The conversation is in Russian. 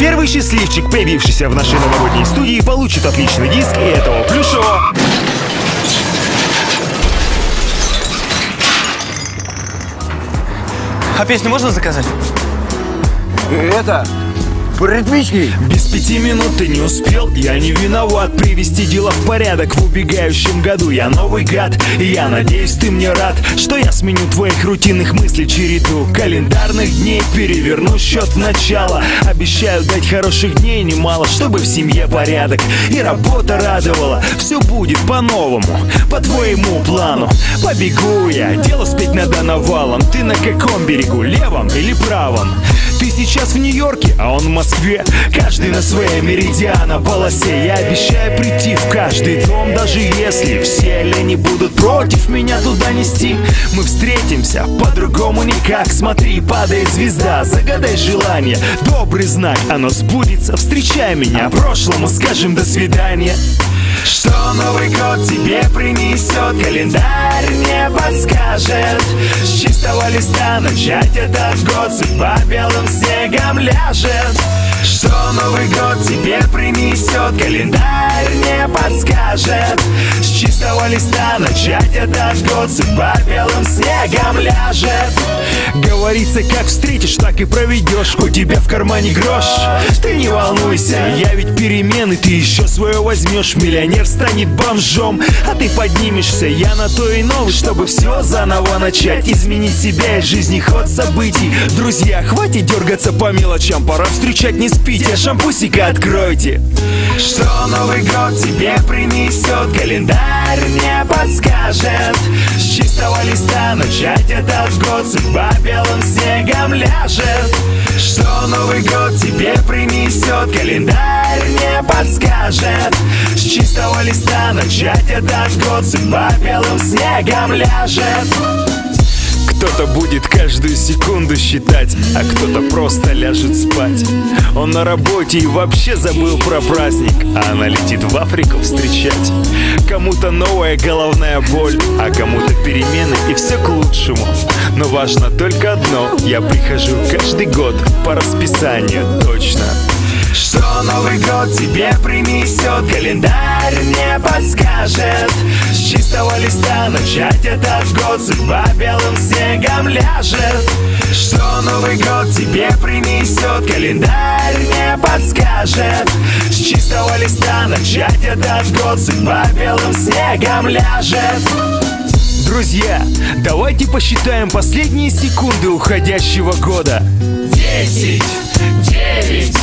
Первый счастливчик, появившийся в нашей новогодней студии, получит отличный диск и этого плюшевого. А песню можно заказать? Это... Ритмичный. Без 5 минут ты не успел, я не виноват. Привести дела в порядок в убегающем году. Я новый гад, и я надеюсь, ты мне рад, что я сменю твоих рутинных мыслей череду календарных дней, переверну счет в начало. Обещаю дать хороших дней немало, чтобы в семье порядок и работа радовала. Все будет по-новому, по твоему плану. Побегу я, дело спеть надо навалом. Ты на каком берегу, левом или правом? Ты сейчас в Нью-Йорке, а он в Москве. Каждый на своей меридиана полосе. Я обещаю прийти в каждый дом, даже если все лени будут против меня туда нести. Мы встретимся по-другому никак. Смотри, падает звезда, загадай желание. Добрый знак, оно сбудется. Встречай меня, прошлому скажем до свидания. Что Новый год тебе принесет, календарь не подскажет. С чистого листа начать этот год, судьба белым снегом ляжет. Что Новый год тебе принесет, календарь не подскажет. С чистого листа начать этот год, судьба белым снегом ляжет. Говорится, как встретишь, так и проведешь. У тебя в кармане грош, ты не волнуйся, я ведь перемены, ты еще свое возьмешь. Миллионер станет бомжом, а ты поднимешься. Я на то и новый, чтобы все заново начать. Изменить себя и жизни ход событий. Друзья, хватит дергаться по мелочам, пора встречать, не спите, шампусика откройте. Что Новый год тебе принесет, календарь не подскажет. С чистого листа начать этот год, судьба белым снегом ляжет. Что Новый год тебе принесет, календарь не подскажет. С чистого листа начать этот год, судьба белым снегом ляжет. Кто-то будет каждую секунду считать, а кто-то просто ляжет спать. Он на работе и вообще забыл про праздник, а она летит в Африку встречать. Кому-то новая головная боль, а кому-то перемены, и все к лучшему. Но важно только одно: я прихожу каждый год по расписанию точно. Что Новый год тебе принесет, календарь не подскажет. С чистого листа начать этот год, судьба белым снегом ляжет. Что Новый год тебе принесет, календарь не подскажет. С чистого листа начать этот год, судьба белым снегом ляжет. Друзья, давайте посчитаем последние секунды уходящего года. 10, 9,